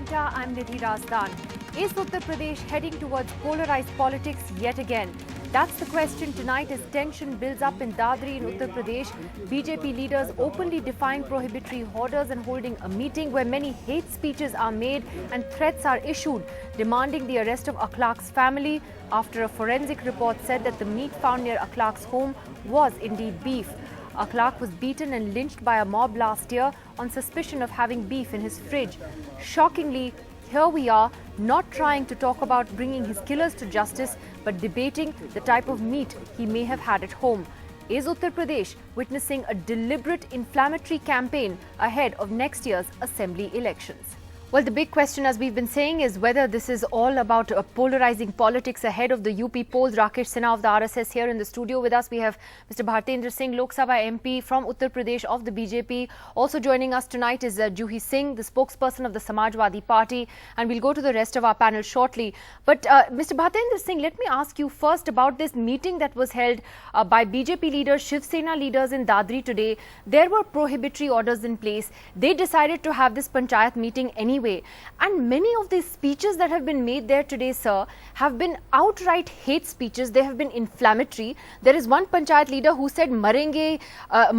Atlanta, I'm Nidhi Razdan. Is Uttar Pradesh heading towards polarized politics yet again? That's the question tonight as tension builds up in Dadri in Uttar Pradesh. BJP leaders openly defying prohibitory orders and holding a meeting where many hate speeches are made and threats are issued, demanding the arrest of Akhlaq's family after a forensic report said that the meat found near Akhlaq's home was indeed beef. Akhlaq was beaten and lynched by a mob last year on suspicion of having beef in his fridge. Shockingly, here we are, not trying to talk about bringing his killers to justice, but debating the type of meat he may have had at home. Is Uttar Pradesh witnessing a deliberate inflammatory campaign ahead of next year's assembly elections? Well, the big question, as we've been saying, is whether this is all about polarizing politics ahead of the UP polls. Rakesh Sinha of the RSS here in the studio with us. We have Mr. Bhartendra Singh, Lok Sabha MP from Uttar Pradesh of the BJP. Also joining us tonight is Juhi Singh, the spokesperson of the Samajwadi Party. And we'll go to the rest of our panel shortly. But Mr. Bhartendra Singh, let me ask you first about this meeting that was held by BJP leaders, Shiv Sena leaders in Dadri today. There were prohibitory orders in place. They decided to have this panchayat meeting anyway. And many of these speeches that have been made there today, sir, have been outright hate speeches. They have been inflammatory. There is one panchayat leader who said marenge ya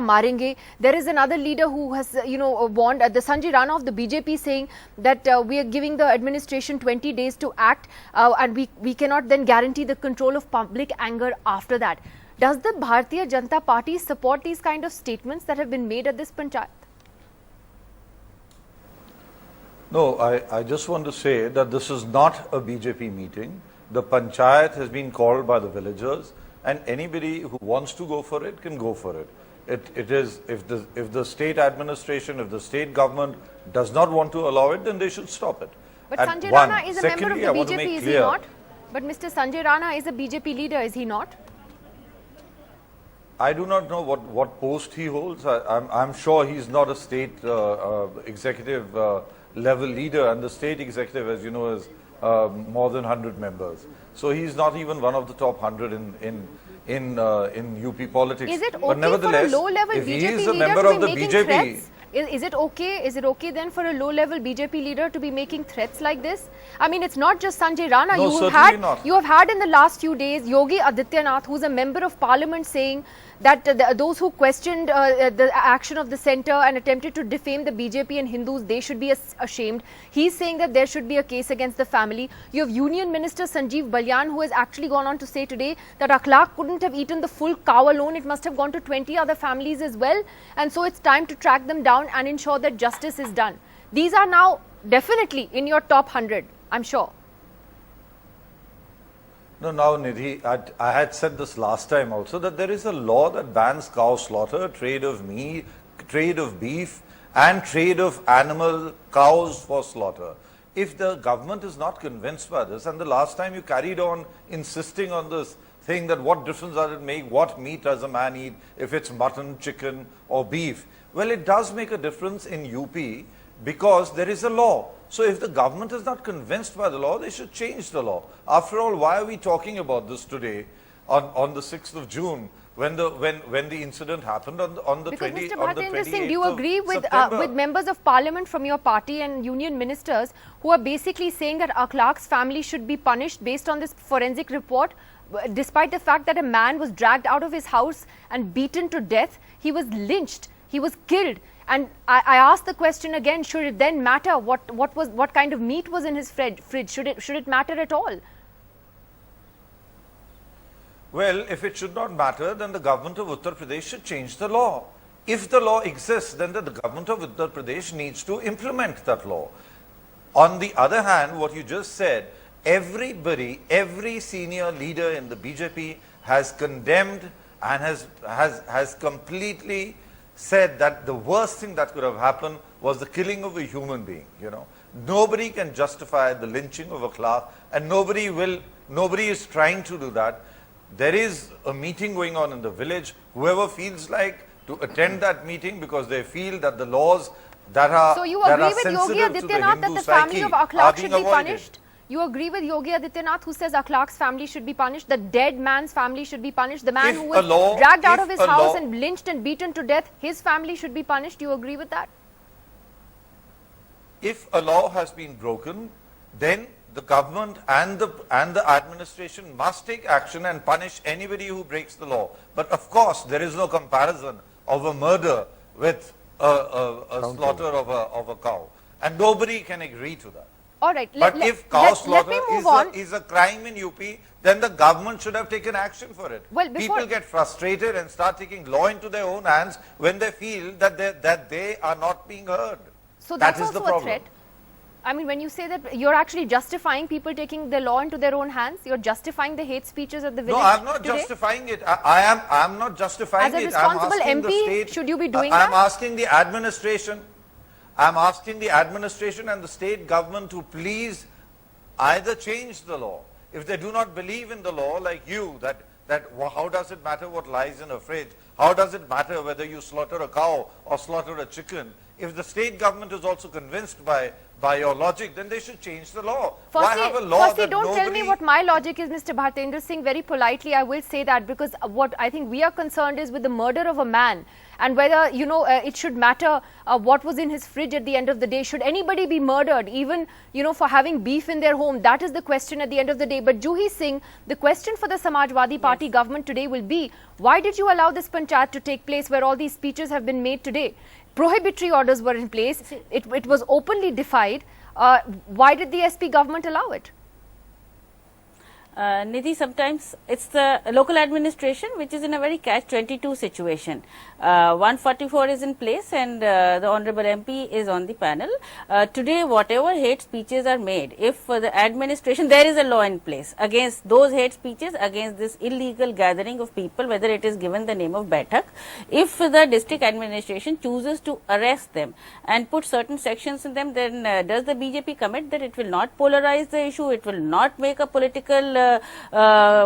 marenge. There is another leader who has warned the Sanjay Rana of the BJP, saying that we are giving the administration 20 days to act and we cannot then guarantee the control of public anger after that. Does the Bharatiya Janata Party support these kind of statements that have been made at this panchayat? No, I just want to say that this is not a BJP meeting. The panchayat has been called by the villagers, and anybody who wants to go for it can go for it. It is, if the state administration, if the state government does not want to allow it, then they should stop it. But Sanjay Rana is a member of the BJP, is he not? But Mr. Sanjay Rana is a BJP leader, is he not? I do not know what post he holds. I'm sure he's not a state executive level leader, and the state executive, as you know, is more than 100 members. So he's not even one of the top 100 in UP politics. Is it okay but nevertheless, for a low-level if BJP he is a leader member to of be the making BJP, threats? Is it okay? Is it okay then for a low-level BJP leader to be making threats like this? I mean, it's not just Sanjay Rana. No, certainly not. You have had in the last few days Yogi Adityanath, who's a member of parliament, saying that those who questioned the action of the centre and attempted to defame the BJP and Hindus, they should be ashamed. He's saying that there should be a case against the family. You have Union Minister Sanjeev Balyan, who has actually gone on to say today that Akhlaq couldn't have eaten the full cow alone. It must have gone to 20 other families as well. And so it's time to track them down and ensure that justice is done. These are now definitely in your top 100, I'm sure. No, now Nidhi, I had said this last time also, that there is a law that bans cow slaughter, trade of meat, trade of beef, and trade of animal cows for slaughter. If the government is not convinced by this, and the last time you carried on insisting on this thing that what difference does it make, what meat does a man eat, if it's mutton, chicken or beef? Well, it does make a difference in UP because there is a law. So if the government is not convinced by the law, they should change the law. After all, why are we talking about this today on the 6th of June when the incident happened on the 28th of September? Do you agree with members of parliament from your party and union ministers who are basically saying that Akhlaq's family should be punished based on this forensic report, despite the fact that a man was dragged out of his house and beaten to death? He was lynched, he was killed. And I ask the question again, should it then matter what kind of meat was in his fridge? Should it matter at all? Well, if it should not matter, then the government of Uttar Pradesh should change the law. If the law exists, then the government of Uttar Pradesh needs to implement that law. On the other hand, what you just said, every senior leader in the BJP has condemned and has completely said that the worst thing that could have happened was the killing of a human being. Nobody can justify the lynching of Akhlaq, and nobody is trying to do that. There is a meeting going on in the village. Whoever feels like to attend that meeting because they feel that the laws that are So you agree with Yogi Adityanath that the family of Akhlaq should be punished? You agree with Yogi Adityanath, who says Akhlaq's family should be punished, the dead man's family should be punished, the man who was dragged out of his house and lynched and beaten to death, his family should be punished? Do you agree with that? if a law has been broken, then the government and the administration must take action and punish anybody who breaks the law. But of course, there is no comparison of a murder with a slaughter of a cow, and nobody can agree to that. All right. But if cow slaughter is a crime in UP, then the government should have taken action for it. Well, people get frustrated and start taking law into their own hands when they feel that they are not being heard. So that's that is also the problem. a threat. I mean, when you say that you're actually justifying people taking the law into their own hands, you're justifying the hate speeches at the village. No, I'm not today? justifying it. I'm not justifying it. As a responsible I'm asking MP, the state, should you be doing that? I'm asking the administration. I'm asking the administration and the state government to please either change the law. If they do not believe in the law, like you, that how does it matter what lies in a fridge? How does it matter whether you slaughter a cow or slaughter a chicken? If the state government is also convinced by your logic, then they should change the law. Why have a law that don't tell me what my logic is, Mr. Bhartendra Singh. Very politely, I will say that, because what I think we are concerned is with the murder of a man, and whether, it should matter what was in his fridge at the end of the day. Should anybody be murdered, even, for having beef in their home? That is the question at the end of the day. But Juhi Singh, the question for the Samajwadi Party government today will be, why did you allow this panchayat to take place where all these speeches have been made today? Prohibitory orders were in place. It was openly defied. Why did the SP government allow it? Nidhi, sometimes it's the local administration which is in a very catch-22 situation. 144 is in place and the Honorable MP is on the panel. Today, whatever hate speeches are made, if the administration, there is a law in place against those hate speeches, against this illegal gathering of people, whether it is given the name of Baitak. If the district administration chooses to arrest them and put certain sections in them, then does the BJP commit that it will not polarize the issue, it will not make a political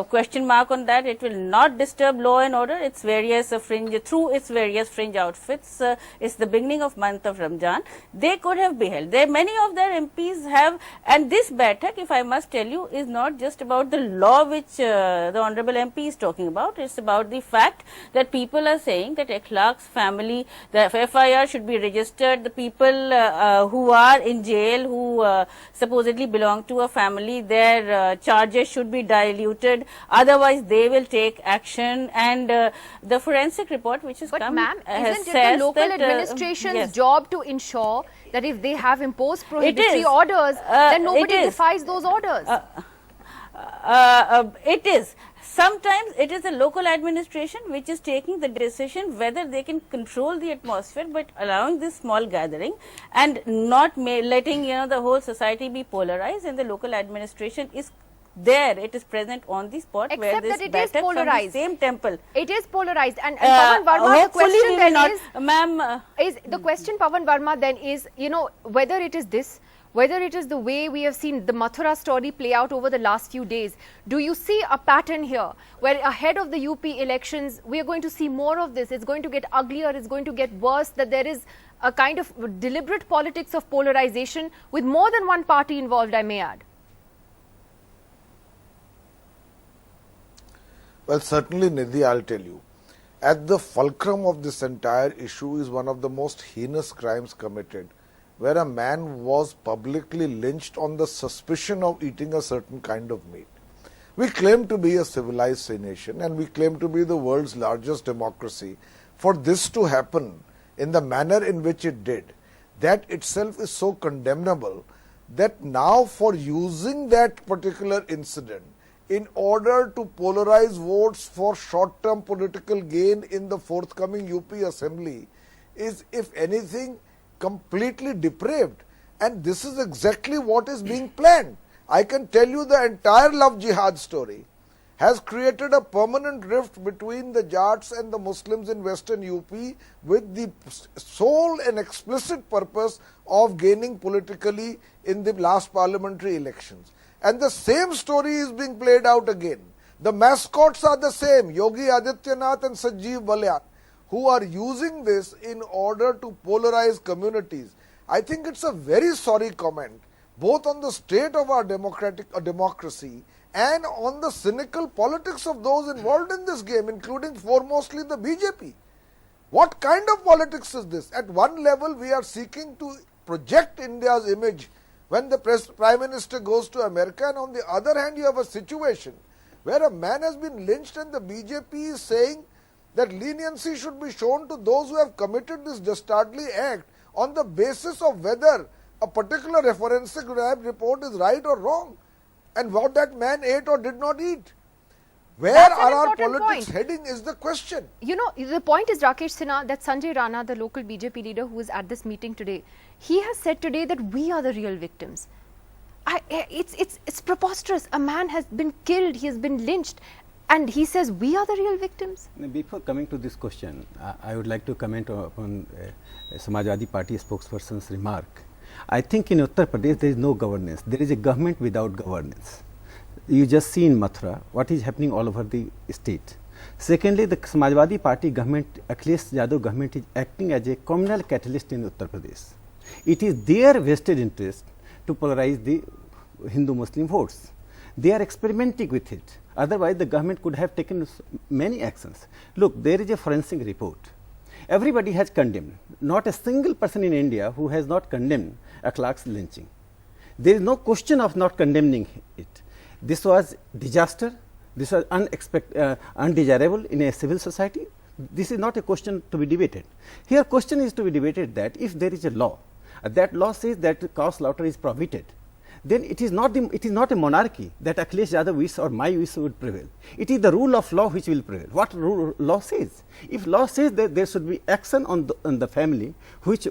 question mark on that, it will not disturb law and order, its various through its various fringe outfits. It's the beginning of month of Ramjan. They could have beheld. Many of their MPs have, and this Baitak, if I must tell you, is not just about the law which the Honorable MP is talking about. It's about the fact that people are saying that Akhlaq's family, the FIR should be registered, the people who are in jail, who supposedly belong to a family, their charges should be diluted, otherwise they will take action. And the forensic report which has come ma'am, has isn't it says the local that, administration's yes, job to ensure that if they have imposed prohibitory orders, then nobody defies those orders? It is. Sometimes it is the local administration which is taking the decision whether they can control the atmosphere by allowing this small gathering and not letting the whole society be polarized, and the local administration is there, it is present on the spot. Except where this that it is Baitak polarized. From the same temple. It is polarized. And Pawan Verma, the question then is, ma'am, the question, Pawan Verma, then is, whether it is this, whether it is the way we have seen the Mathura story play out over the last few days. Do you see a pattern here where ahead of the UP elections, we are going to see more of this? It's going to get uglier, it's going to get worse, that there is a kind of deliberate politics of polarization with more than one party involved, I may add. Well, certainly, Nidhi, I'll tell you, at the fulcrum of this entire issue is one of the most heinous crimes committed, where a man was publicly lynched on the suspicion of eating a certain kind of meat. We claim to be a civilized nation and we claim to be the world's largest democracy. For this to happen in the manner in which it did, that itself is so condemnable that now for using that particular incident in order to polarize votes for short-term political gain in the forthcoming UP assembly is, if anything, completely depraved. And this is exactly what is being planned. I can tell you the entire love jihad story has created a permanent rift between the Jats and the Muslims in Western UP with the sole and explicit purpose of gaining politically in the last parliamentary elections. And the same story is being played out again. The mascots are the same, Yogi Adityanath and Sanjeev Balyan, who are using this in order to polarize communities. I think it's a very sorry comment, both on the state of our democracy and on the cynical politics of those involved in this game, including foremostly the BJP. What kind of politics is this? At one level, we are seeking to project India's image when the Prime Minister goes to America, and on the other hand you have a situation where a man has been lynched and the BJP is saying that leniency should be shown to those who have committed this dastardly act on the basis of whether a particular forensic lab report is right or wrong and what that man ate or did not eat. Where That's an are our important politics point. heading is the question. You know, the point is, Rakesh Sinha, that Sanjay Rana, the local BJP leader who is at this meeting today, he has said today that we are the real victims. It's preposterous. A man has been killed, he has been lynched, and he says we are the real victims. Before coming to this question, I would like to comment upon Samajwadi Party spokesperson's remark. I think in Uttar Pradesh there is no governance. There is a government without governance. You just see in Mathura what is happening all over the state. Secondly, the Samajwadi Party government, Akhilesh Yadav government, is acting as a communal catalyst in Uttar Pradesh. It is their vested interest to polarize the Hindu-Muslim votes. They are experimenting with it. Otherwise, the government could have taken many actions. Look, there is a forensic report. Everybody has condemned. Not a single person in India who has not condemned Akhlaq's lynching. There is no question of not condemning it. This was disaster. This was undesirable in a civil society. This is not a question to be debated. Here, question is to be debated that if there is a law, that law says that cow slaughter is prohibited, then it is not a monarchy that Akhilesh Yadav wish or my wish would prevail. It is the rule of law which will prevail. What law says? If law says that there should be action on the family which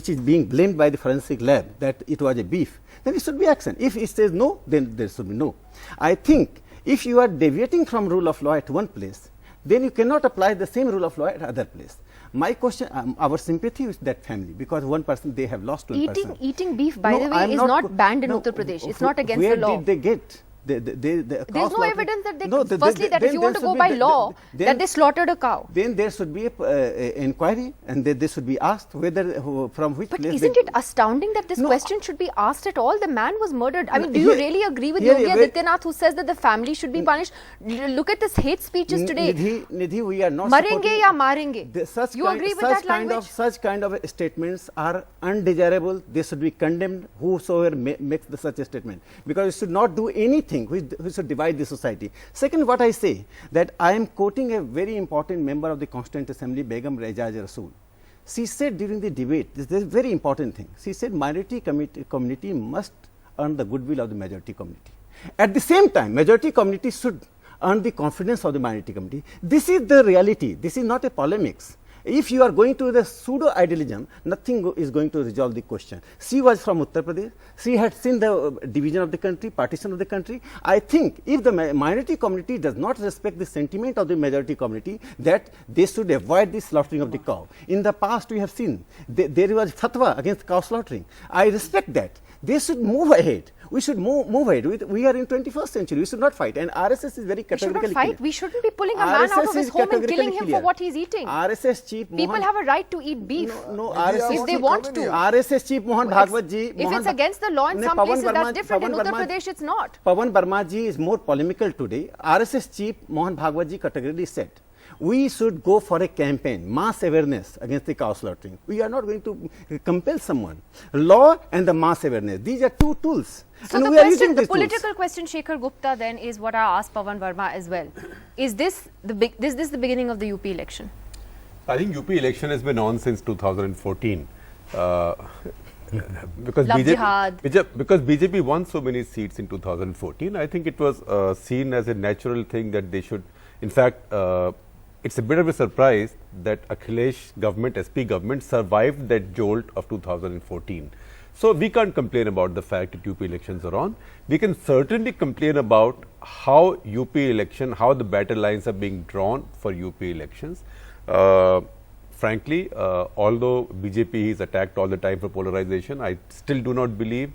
is being blamed by the forensic lab that it was a beef, then it should be action. If it says no, then there should be no. I think if you are deviating from rule of law at one place, then you cannot apply the same rule of law at other place. My question, our sympathy with that family, because one person, they have lost one person. Eating beef, by the way, is not banned in Uttar Pradesh. It's not against the law. Where did they get? There's no evidence that they, firstly, that if you want to go by law, that they slaughtered a cow. Then there should be an inquiry, and they should be asked whether, from which But place. isn't it astounding that this question should be asked at all? The man was murdered. I mean, do you really agree with Yogi Adityanath, who says that the family should be punished? Look at this hate speeches today. Nidhi, we are not Marenge ya marenge. You agree with that language? Such kind of statements are undesirable. They should be condemned, whosoever makes such a statement, because it should not do anything which should divide the society. Second, what I say, that I am quoting a very important member of the Constituent Assembly, Begum Rejaz Rasool. She said during the debate, this is a very important thing. She said minority community must earn the goodwill of the majority community. At the same time, majority community should earn the confidence of the minority community. This is the reality. This is not a polemics. If you are going to the pseudo-idealism, nothing is going to resolve the question. She was from Uttar Pradesh. She had seen the division of the country, partition of the country. I think if the minority community does not respect the sentiment of the majority community, that they should avoid the slaughtering of the cow. In the past, we have seen there was fatwa against cow slaughtering. I respect that. They should move ahead. We should move ahead. We are in 21st century. We should not fight. And RSS is very categorically clear. We should not fight. We shouldn't be pulling a man out of his home and killing him for what he's eating. RSS chief People have a right to eat beef. No, if they want to. RSS chief Mohan Bhagwat ji. If it's against the law in some places, that's different. In Uttar Pradesh, it's not. Pawan Verma ji is more polemical today. RSS chief Mohan Bhagwat ji categorically said, we should go for a campaign, mass awareness against the cow slaughtering. We are not going to compel someone. Law and the mass awareness, these are two tools. So and the we are question, using the these political tools. question, Shekhar Gupta, then is what I asked Pawan Verma as well. Is this the beginning of the UP election? I think UP election has been on since 2014. Because BJP won so many seats in 2014, I think it was seen as a natural thing that they should, in fact, it's a bit of a surprise that Akhilesh government, SP government survived that jolt of 2014. So we can't complain about the fact that UP elections are on. We can certainly complain about how UP election, how the battle lines are being drawn for UP elections. Frankly, although BJP is attacked all the time for polarization, I still do not believe,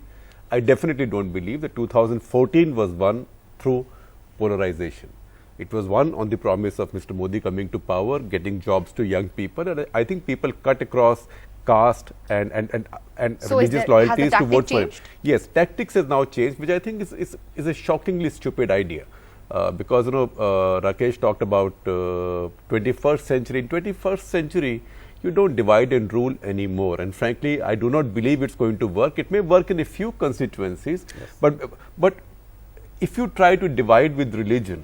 I definitely don't believe that 2014 was won through polarization. It was won on the promise of Mr. Modi coming to power, getting jobs to young people, and I think people cut across caste and so religious loyalties has the to vote for changed? him. Yes, tactics has now changed, which I think is a shockingly stupid idea. Because, you know, Rakesh talked about 21st century. In 21st century, you don't divide and rule anymore. And frankly, I do not believe it's going to work. It may work in a few constituencies, but if you try to divide with religion,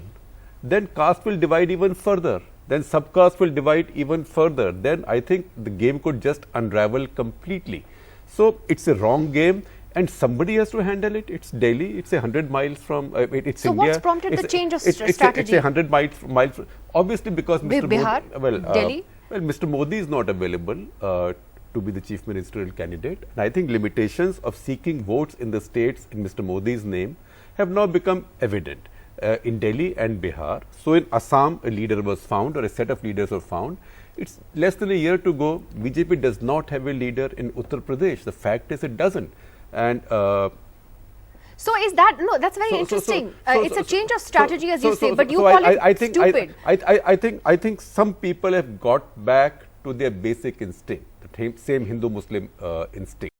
then caste will divide even further. Then subcaste will divide even further. Then I think the game could just unravel completely. So it's a wrong game, and somebody has to handle it. It's Delhi. It's 100 miles from. It's so India. what's prompted the change of strategy? It's 100 miles. Obviously, because Mr. Bihar, Delhi. Well, Mr. Modi is not available to be the chief ministerial candidate. And I think limitations of seeking votes in the states in Mr. Modi's name have now become evident in Delhi and Bihar. So in Assam, a leader was found, or a set of leaders were found. It's less than a year to go. BJP does not have a leader in Uttar Pradesh. The fact is, it doesn't. And so is that, no, that's very interesting. It's a change of strategy, as you say, but you call it stupid. I think some people have got back to their basic instinct, the same Hindu-Muslim instinct.